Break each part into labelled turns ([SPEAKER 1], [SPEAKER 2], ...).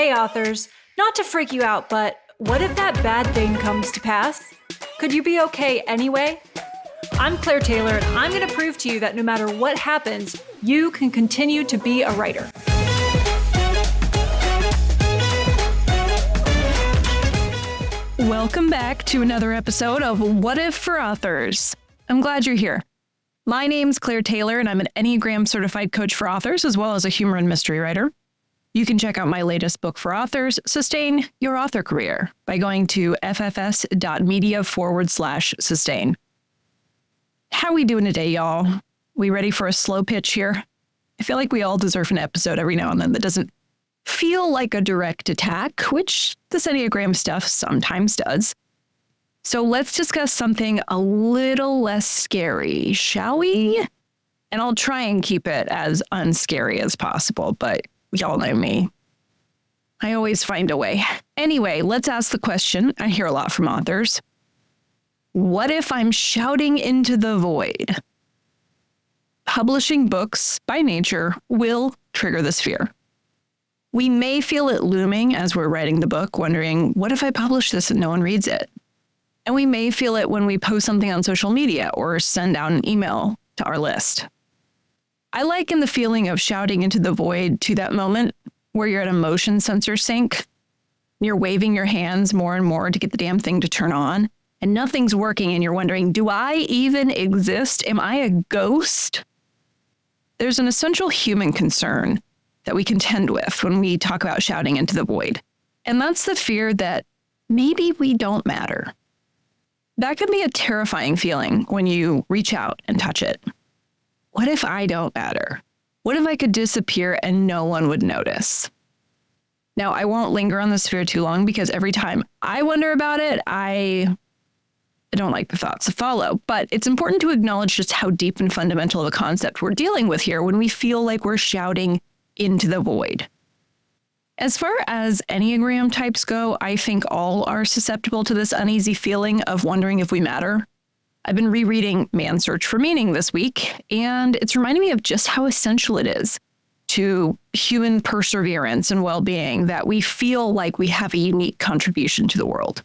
[SPEAKER 1] Hey authors, not to freak you out, but what if that bad thing comes to pass? Could you be okay anyway? I'm Claire Taylor, and I'm going to prove to you that no matter what happens, you can continue to be a writer.
[SPEAKER 2] Welcome back to another episode of What If for Authors. I'm glad you're here. My name's Claire Taylor, and I'm an Enneagram certified coach for authors, as well as a humor and mystery writer. You can check out my latest book for authors, Sustain Your Author Career, by going to ffs.media/sustain. How we doing today, y'all? We ready for a slow pitch here? I feel like we all deserve an episode every now and then that doesn't feel like a direct attack, which this Enneagram stuff sometimes does. So let's discuss something a little less scary, shall we? And I'll try and keep it as unscary as possible, but y'all know me. I always find a way. Anyway, let's ask the question I hear a lot from authors. What if I'm shouting into the void? Publishing books, by nature, will trigger this fear. We may feel it looming as we're writing the book, wondering, what if I publish this and no one reads it? And we may feel it when we post something on social media or send out an email to our list. I liken the feeling of shouting into the void to that moment where you're at a motion sensor sink. You're waving your hands more and more to get the damn thing to turn on, and nothing's working, and you're wondering, do I even exist? Am I a ghost? There's an essential human concern that we contend with when we talk about shouting into the void, and that's the fear that maybe we don't matter. That can be a terrifying feeling when you reach out and touch it. What if I don't matter? What if I could disappear and no one would notice? Now, I won't linger on this fear too long because every time I wonder about it, I don't like the thoughts that follow. But it's important to acknowledge just how deep and fundamental of a concept we're dealing with here when we feel like we're shouting into the void. As far as Enneagram types go, I think all are susceptible to this uneasy feeling of wondering if we matter. I've been rereading Man's Search for Meaning this week, and it's reminding me of just how essential it is to human perseverance and well-being that we feel like we have a unique contribution to the world.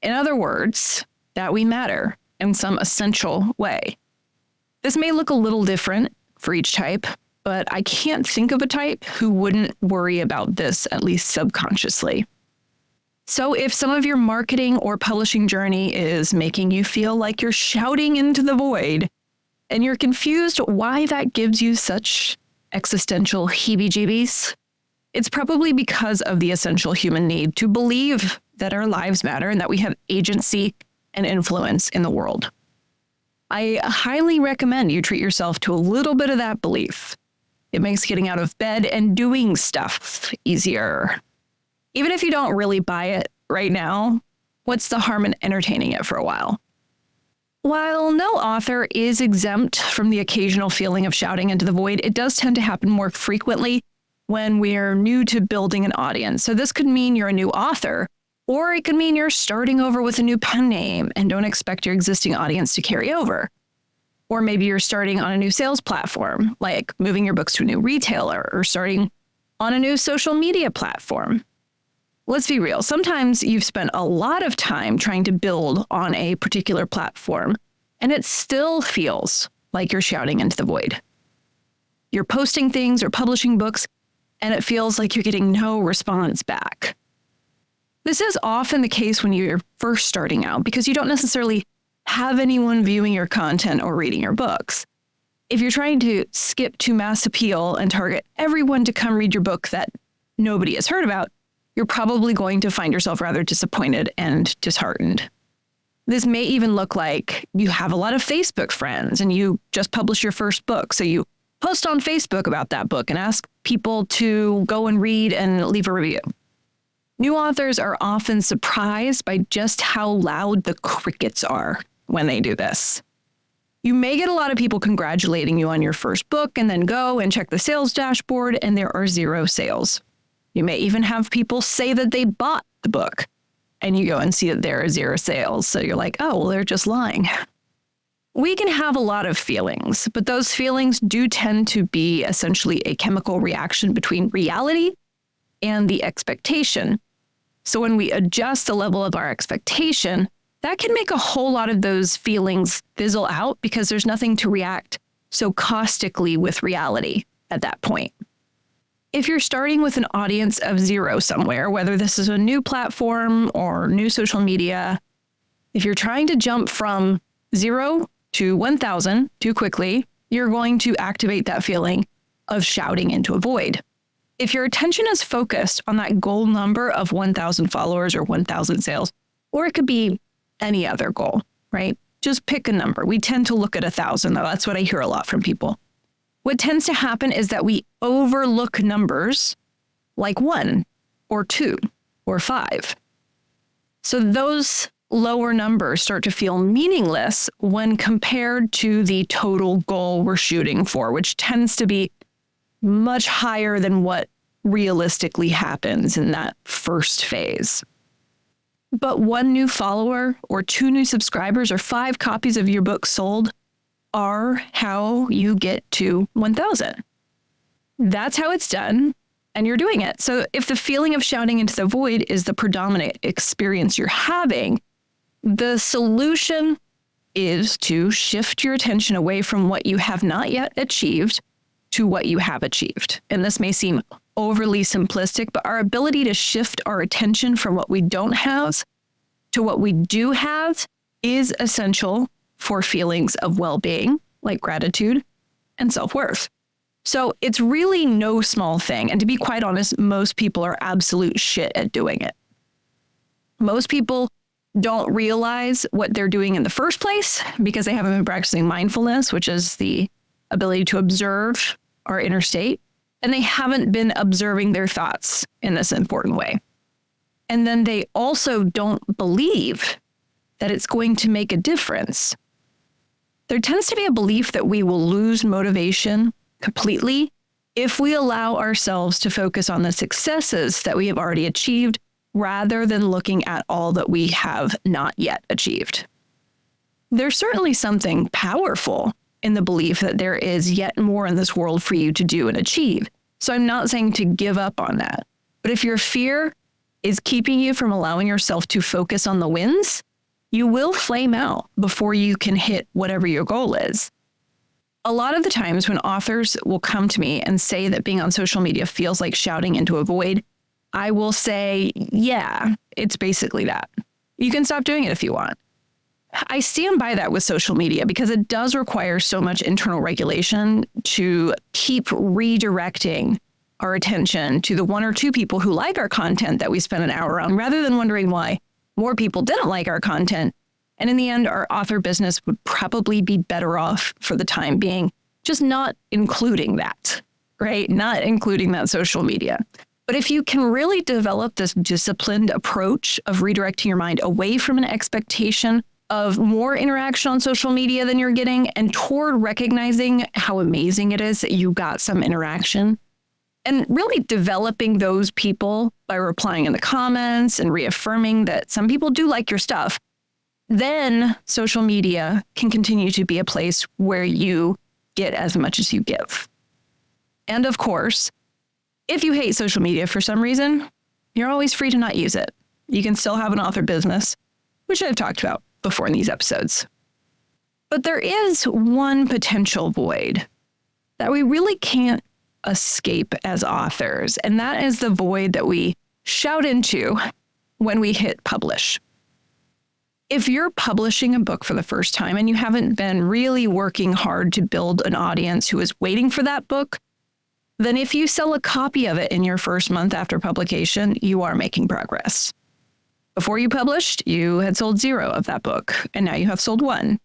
[SPEAKER 2] In other words, that we matter in some essential way. This may look a little different for each type, but I can't think of a type who wouldn't worry about this, at least subconsciously. So if some of your marketing or publishing journey is making you feel like you're shouting into the void, and you're confused why that gives you such existential heebie-jeebies, it's probably because of the essential human need to believe that our lives matter and that we have agency and influence in the world. I highly recommend you treat yourself to a little bit of that belief. It makes getting out of bed and doing stuff easier. Even if you don't really buy it right now, what's the harm in entertaining it for a while? While no author is exempt from the occasional feeling of shouting into the void, it does tend to happen more frequently when we're new to building an audience. So this could mean you're a new author, or it could mean you're starting over with a new pen name and don't expect your existing audience to carry over. Or maybe you're starting on a new sales platform, like moving your books to a new retailer or starting on a new social media platform. Let's be real. Sometimes you've spent a lot of time trying to build on a particular platform, and it still feels like you're shouting into the void. You're posting things or publishing books, and it feels like you're getting no response back. This is often the case when you're first starting out because you don't necessarily have anyone viewing your content or reading your books. If you're trying to skip to mass appeal and target everyone to come read your book that nobody has heard about, you're probably going to find yourself rather disappointed and disheartened. This may even look like you have a lot of Facebook friends and you just published your first book, so you post on Facebook about that book and ask people to go and read and leave a review. New authors are often surprised by just how loud the crickets are when they do this. You may get a lot of people congratulating you on your first book and then go and check the sales dashboard and there are 0 sales. You may even have people say that they bought the book and you go and see that there are 0 sales. So you're like, oh, well, they're just lying. We can have a lot of feelings, but those feelings do tend to be essentially a chemical reaction between reality and the expectation. So when we adjust the level of our expectation, that can make a whole lot of those feelings fizzle out because there's nothing to react so caustically with reality at that point. If you're starting with an audience of 0 somewhere, whether this is a new platform or new social media, if you're trying to jump from 0 to 1,000 too quickly, you're going to activate that feeling of shouting into a void. If your attention is focused on that goal number of 1,000 followers or 1,000 sales, or it could be any other goal, right? Just pick a number. We tend to look at 1,000, though. That's what I hear a lot from people. What tends to happen is that we overlook numbers like 1 or 2 or 5. So those lower numbers start to feel meaningless when compared to the total goal we're shooting for, which tends to be much higher than what realistically happens in that first phase. But 1 new follower or 2 new subscribers or 5 copies of your book sold are how you get to 1,000. That's how it's done, and you're doing it. So if the feeling of shouting into the void is the predominant experience you're having, the solution is to shift your attention away from what you have not yet achieved to what you have achieved. And this may seem overly simplistic, but our ability to shift our attention from what we don't have to what we do have is essential for feelings of well-being, like gratitude and self-worth. So it's really no small thing. And to be quite honest, most people are absolute shit at doing it. Most people don't realize what they're doing in the first place because they haven't been practicing mindfulness, which is the ability to observe our inner state. And they haven't been observing their thoughts in this important way. And then they also don't believe that it's going to make a difference. There tends to be a belief that we will lose motivation completely if we allow ourselves to focus on the successes that we have already achieved rather than looking at all that we have not yet achieved. There's certainly something powerful in the belief that there is yet more in this world for you to do and achieve. So I'm not saying to give up on that. But if your fear is keeping you from allowing yourself to focus on the wins, you will flame out before you can hit whatever your goal is. A lot of the times when authors will come to me and say that being on social media feels like shouting into a void, I will say, yeah, it's basically that. You can stop doing it if you want. I stand by that with social media because it does require so much internal regulation to keep redirecting our attention to the 1 or 2 people who like our content that we spend an hour on, rather than wondering why more people didn't like our content. And in the end, our author business would probably be better off for the time being, just not including that, right? Not including that social media. But if you can really develop this disciplined approach of redirecting your mind away from an expectation of more interaction on social media than you're getting and toward recognizing how amazing it is that you got some interaction, and really developing those people by replying in the comments and reaffirming that some people do like your stuff, then social media can continue to be a place where you get as much as you give. And of course, if you hate social media for some reason, you're always free to not use it. You can still have an author business, which I've talked about before in these episodes. But there is one potential void that we really can't escape as authors, and that is the void that we shout into when we hit publish. If you're publishing a book for the first time and you haven't been really working hard to build an audience who is waiting for that book, then if you sell a copy of it in your first month after publication, you are making progress. Before you published, you had sold 0 of that book, and now you have sold 1.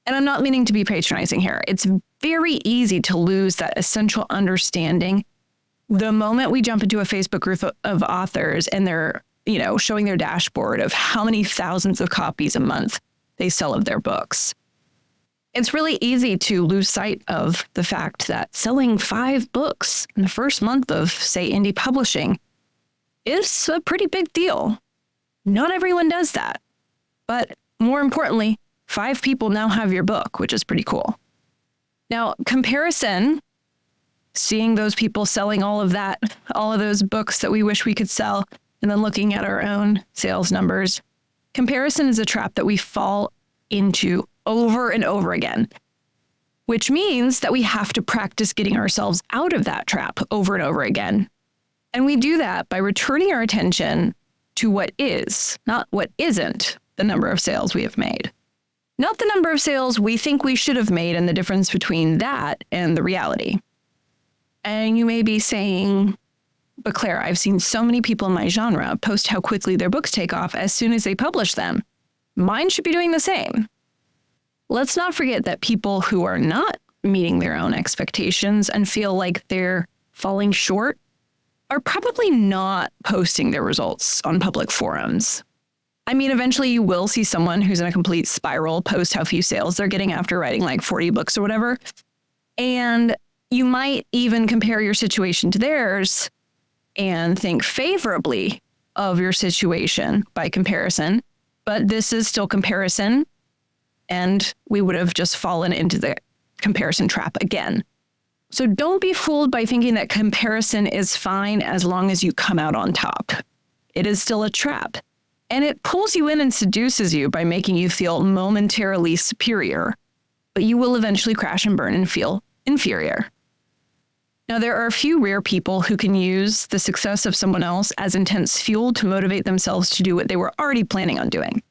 [SPEAKER 2] And I'm not meaning to be patronizing here. It's very easy to lose that essential understanding the moment we jump into a Facebook group of authors and they're, showing their dashboard of how many thousands of copies a month they sell of their books. It's really easy to lose sight of the fact that selling 5 books in the first month of, say, indie publishing is a pretty big deal. Not everyone does that. But more importantly, 5 people now have your book, which is pretty cool. Now, comparison seeing those people selling all of those books that we wish we could sell, and then looking at our own sales numbers. Comparison is a trap that we fall into over and over again, which means that we have to practice getting ourselves out of that trap over and over again. And we do that by returning our attention to what is, not what isn't, the number of sales we have made. Not the number of sales we think we should have made and the difference between that and the reality. And you may be saying, but Claire, I've seen so many people in my genre post how quickly their books take off as soon as they publish them. Mine should be doing the same. Let's not forget that people who are not meeting their own expectations and feel like they're falling short are probably not posting their results on public forums. I mean, eventually you will see someone who's in a complete spiral post how few sales they're getting after writing like 40 books or whatever. And you might even compare your situation to theirs and think favorably of your situation by comparison. But this is still comparison, and we would have just fallen into the comparison trap again. So don't be fooled by thinking that comparison is fine as long as you come out on top. It is still a trap. And it pulls you in and seduces you by making you feel momentarily superior, but you will eventually crash and burn and feel inferior. Now, there are a few rare people who can use the success of someone else as intense fuel to motivate themselves to do what they were already planning on doing,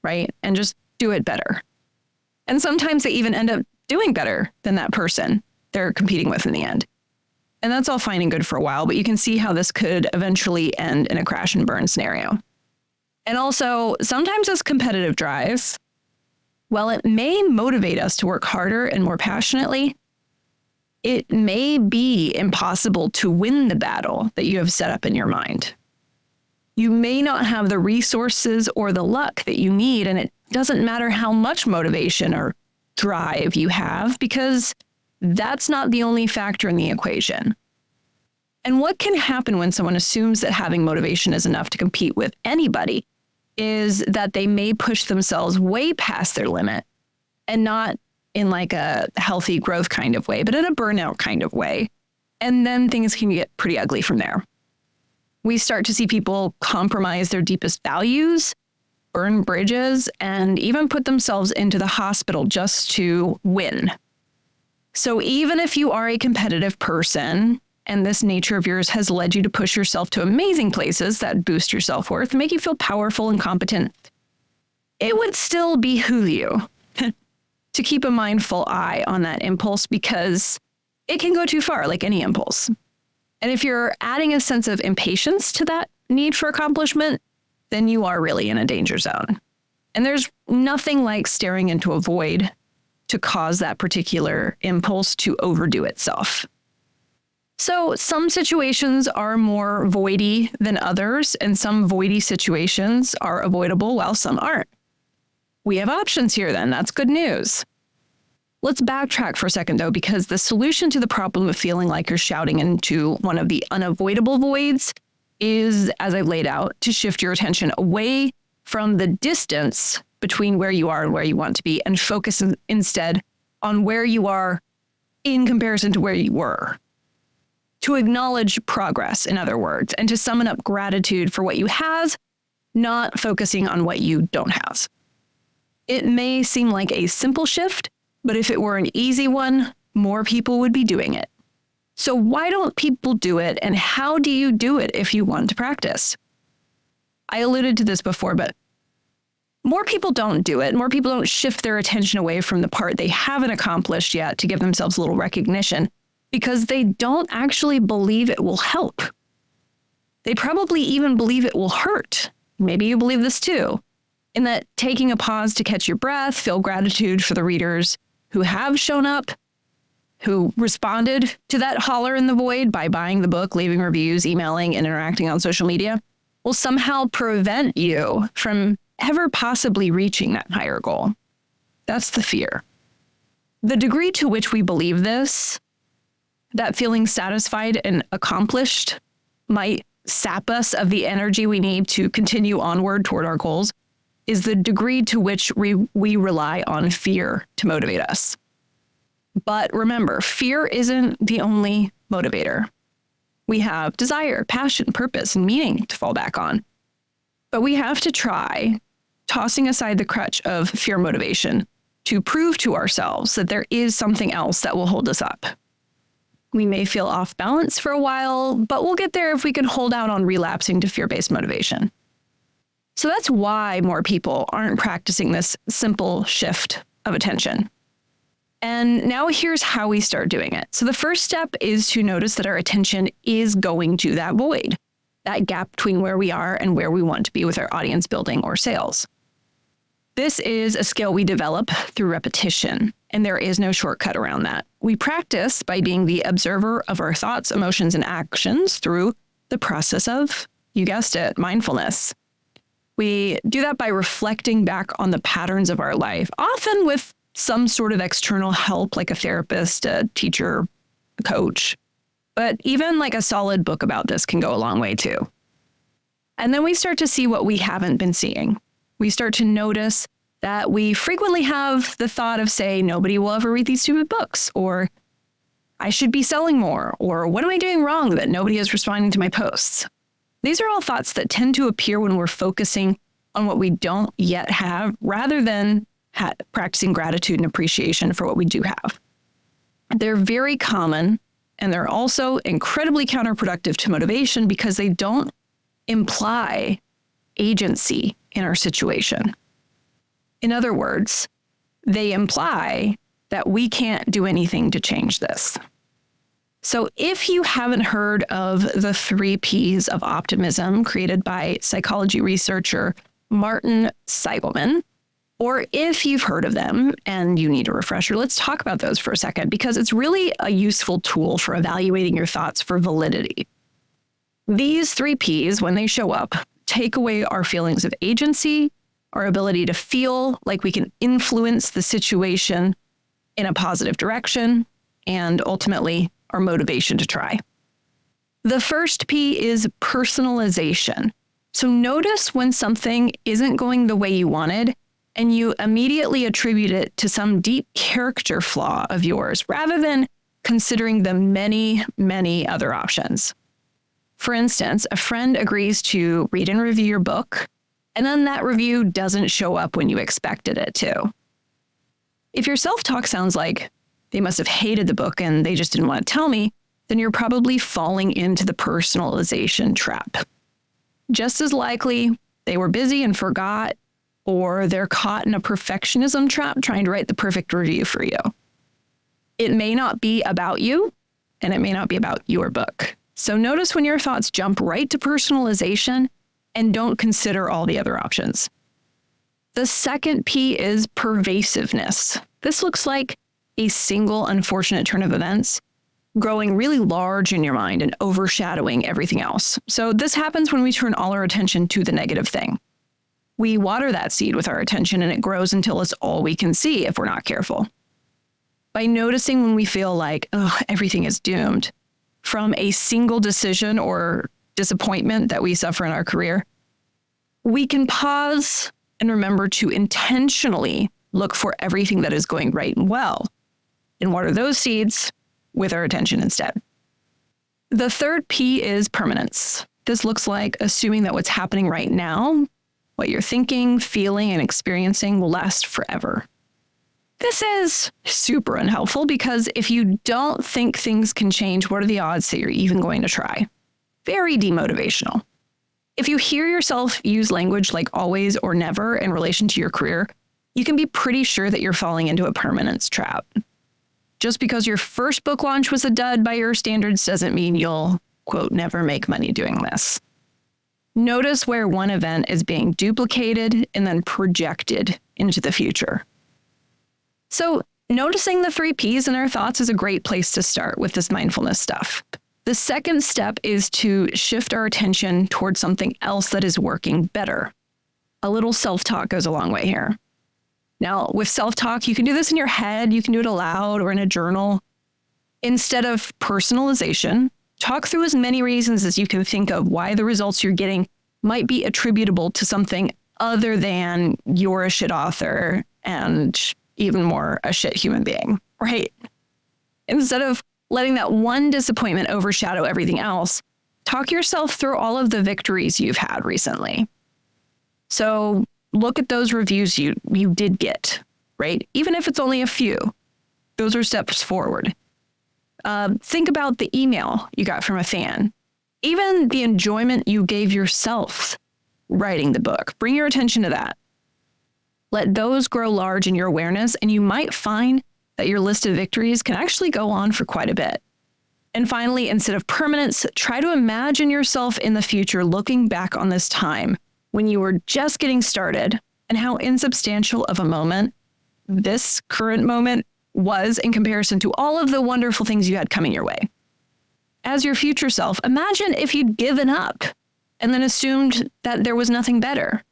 [SPEAKER 2] right? And just do it better. And sometimes they even end up doing better than that person they're competing with in the end. And that's all fine and good for a while, but you can see how this could eventually end in a crash and burn scenario. And also, sometimes this competitive drive, while it may motivate us to work harder and more passionately, it may be impossible to win the battle that you have set up in your mind. You may not have the resources or the luck that you need, and it doesn't matter how much motivation or drive you have, because that's not the only factor in the equation. And what can happen when someone assumes that having motivation is enough to compete with anybody is that they may push themselves way past their limit, and not in like a healthy growth kind of way, but in a burnout kind of way. And then things can get pretty ugly from there. We start to see people compromise their deepest values, burn bridges, and even put themselves into the hospital just to win. So even if you are a competitive person, and this nature of yours has led you to push yourself to amazing places that boost your self-worth, make you feel powerful and competent, it would still behoove you to keep a mindful eye on that impulse, because it can go too far, like any impulse. And if you're adding a sense of impatience to that need for accomplishment, then you are really in a danger zone. And there's nothing like staring into a void to cause that particular impulse to overdo itself. So some situations are more voidy than others, and some voidy situations are avoidable while some aren't. We have options here then. That's good news. Let's backtrack for a second, though, because the solution to the problem of feeling like you're shouting into one of the unavoidable voids is, as I've laid out, to shift your attention away from the distance between where you are and where you want to be, and focus instead on where you are in comparison to where you were. To acknowledge progress, in other words, and to summon up gratitude for what you have, not focusing on what you don't have. It may seem like a simple shift, but if it were an easy one, more people would be doing it. So why don't people do it, and how do you do it if you want to practice? I alluded to this before, but more people don't do it. More people don't shift their attention away from the part they haven't accomplished yet to give themselves a little recognition, because they don't actually believe it will help. They probably even believe it will hurt. Maybe you believe this too, in that taking a pause to catch your breath, feel gratitude for the readers who have shown up, who responded to that holler in the void by buying the book, leaving reviews, emailing, and interacting on social media, will somehow prevent you from ever possibly reaching that higher goal. That's the fear. The degree to which we believe this, that feeling satisfied and accomplished might sap us of the energy we need to continue onward toward our goals, is the degree to which we rely on fear to motivate us. But remember, fear isn't the only motivator. We have desire, passion, purpose, and meaning to fall back on. But we have to try tossing aside the crutch of fear motivation to prove to ourselves that there is something else that will hold us up. We may feel off balance for a while, but we'll get there if we can hold out on relapsing to fear-based motivation. So that's why more people aren't practicing this simple shift of attention. And now here's how we start doing it. So the first step is to notice that our attention is going to that void, that gap between where we are and where we want to be with our audience building or sales. This is a skill we develop through repetition, and there is no shortcut around that. We practice by being the observer of our thoughts, emotions, and actions through the process of, you guessed it, mindfulness. We do that by reflecting back on the patterns of our life, often with some sort of external help, like a therapist, a teacher, a coach. But even like a solid book about this can go a long way too. And then we start to see what we haven't been seeing. We start to notice that we frequently have the thought of, say, nobody will ever read these stupid books, or I should be selling more, or what am I doing wrong that nobody is responding to my posts? These are all thoughts that tend to appear when we're focusing on what we don't yet have, rather than practicing gratitude and appreciation for what we do have. They're very common, and they're also incredibly counterproductive to motivation because they don't imply agency in our situation. In other words, they imply that we can't do anything to change this. So if you haven't heard of the 3 Ps of Optimism created by psychology researcher Martin Seligman, or if you've heard of them and you need a refresher, let's talk about those for a second, because it's really a useful tool for evaluating your thoughts for validity. These 3 Ps, when they show up, take away our feelings of agency, our ability to feel like we can influence the situation in a positive direction, and ultimately our motivation to try. The first P is personalization. So notice when something isn't going the way you wanted, and you immediately attribute it to some deep character flaw of yours, rather than considering the many, many other options. For instance, a friend agrees to read and review your book, and then that review doesn't show up when you expected it to. If your self-talk sounds like they must have hated the book and they just didn't want to tell me, then you're probably falling into the personalization trap. Just as likely, they were busy and forgot, or they're caught in a perfectionism trap trying to write the perfect review for you. It may not be about you, and it may not be about your book. So notice when your thoughts jump right to personalization and don't consider all the other options. The second P is pervasiveness. This looks like a single unfortunate turn of events growing really large in your mind and overshadowing everything else. So this happens when we turn all our attention to the negative thing. We water that seed with our attention and it grows until it's all we can see if we're not careful. By noticing when we feel like, everything is doomed from a single decision or disappointment that we suffer in our career, we can pause and remember to intentionally look for everything that is going right and well and water those seeds with our attention instead. The third P is permanence. This looks like assuming that what's happening right now, what you're thinking, feeling, and experiencing will last forever. This is super unhelpful because if you don't think things can change, what are the odds that you're even going to try? Very demotivational. If you hear yourself use language like always or never in relation to your career, you can be pretty sure that you're falling into a permanence trap. Just because your first book launch was a dud by your standards doesn't mean you'll, quote, never make money doing this. Notice where one event is being duplicated and then projected into the future. So noticing the 3 Ps in our thoughts is a great place to start with this mindfulness stuff. The second step is to shift our attention towards something else that is working better. A little self-talk goes a long way here. Now, with self-talk, you can do this in your head, you can do it aloud or in a journal. Instead of personalization, talk through as many reasons as you can think of why the results you're getting might be attributable to something other than you're a shit author and even more a shit human being, right? Instead of letting that one disappointment overshadow everything else, talk yourself through all of the victories you've had recently. So look at those reviews you did get, right? Even if it's only a few, those are steps forward. Think about the email you got from a fan, even the enjoyment you gave yourself writing the book. Bring your attention to that. Let those grow large in your awareness, and you might find that your list of victories can actually go on for quite a bit. And finally, instead of permanence, try to imagine yourself in the future looking back on this time when you were just getting started and how insubstantial of a moment this current moment was in comparison to all of the wonderful things you had coming your way. As your future self, imagine if you'd given up and then assumed that there was nothing better.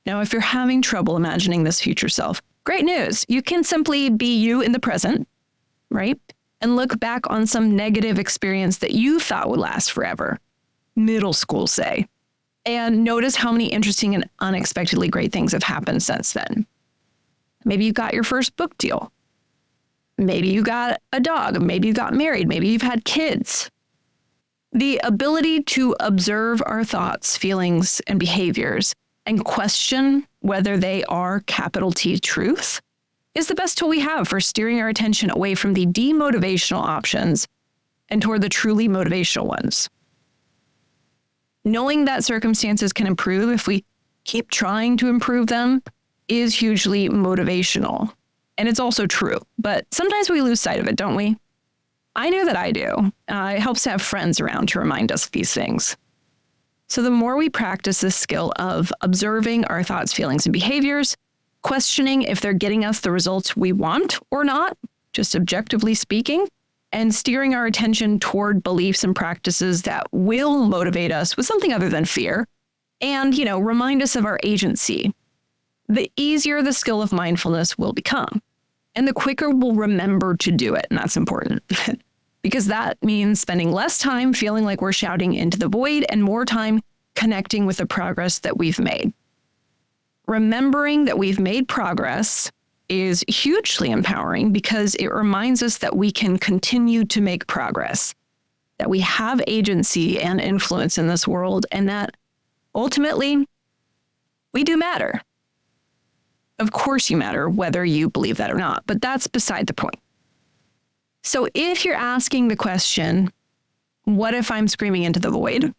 [SPEAKER 2] Now, if you're having trouble imagining this future self, great news. You can simply be you in the present, right? And look back on some negative experience that you thought would last forever. Middle school, say. And notice how many interesting and unexpectedly great things have happened since then. Maybe you got your first book deal. Maybe you got a dog. Maybe you got married. Maybe you've had kids. The ability to observe our thoughts, feelings, and behaviors and question whether they are capital T truth is the best tool we have for steering our attention away from the demotivational options and toward the truly motivational ones. Knowing that circumstances can improve if we keep trying to improve them is hugely motivational. And it's also true, but sometimes we lose sight of it, don't we? I know that I do. It helps to have friends around to remind us of these things. So the more we practice this skill of observing our thoughts, feelings, and behaviors, questioning if they're getting us the results we want or not, just objectively speaking, and steering our attention toward beliefs and practices that will motivate us with something other than fear and, remind us of our agency, the easier the skill of mindfulness will become. And the quicker we'll remember to do it. And that's important because that means spending less time feeling like we're shouting into the void and more time connecting with the progress that we've made. Remembering that we've made progress is hugely empowering because it reminds us that we can continue to make progress, that we have agency and influence in this world, and that ultimately we do matter. Of course you matter, whether you believe that or not, but that's beside the point. So if you're asking the question, what if I'm screaming into the void?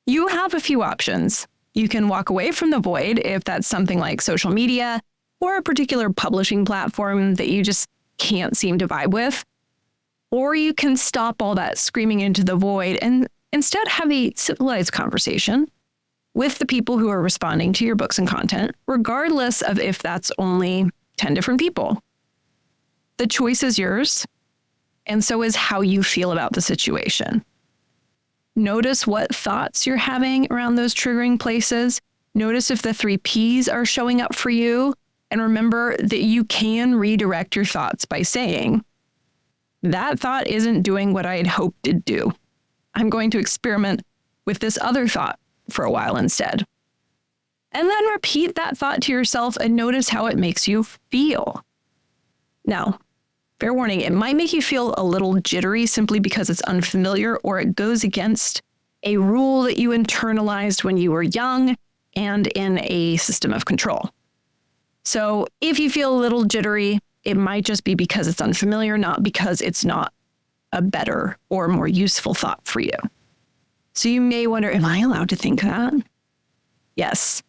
[SPEAKER 2] You have a few options. You can walk away from the void if that's something like social media or a particular publishing platform that you just can't seem to vibe with. Or you can stop all that screaming into the void and instead have a civilized conversation with the people who are responding to your books and content, regardless of if that's only 10 different people. The choice is yours, and so is how you feel about the situation. Notice what thoughts you're having around those triggering places. Notice if the 3 Ps are showing up for you, and remember that you can redirect your thoughts by saying, that thought isn't doing what I had hoped it'd do. I'm going to experiment with this other thought for a while instead. And then repeat that thought to yourself and notice how it makes you feel. Now, fair warning, it might make you feel a little jittery simply because it's unfamiliar or it goes against a rule that you internalized when you were young and in a system of control. So if you feel a little jittery, it might just be because it's unfamiliar, not because it's not a better or more useful thought for you. So you may wonder, am I allowed to think that? Yes.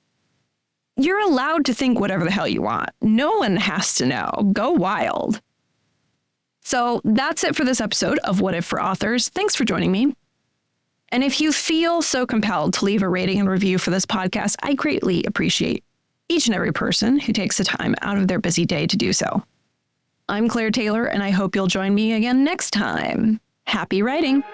[SPEAKER 2] You're allowed to think whatever the hell you want. No one has to know. Go wild. So that's it for this episode of What If for Authors. Thanks for joining me. And if you feel so compelled to leave a rating and review for this podcast, I greatly appreciate each and every person who takes the time out of their busy day to do so. I'm Claire Taylor, and I hope you'll join me again next time. Happy writing.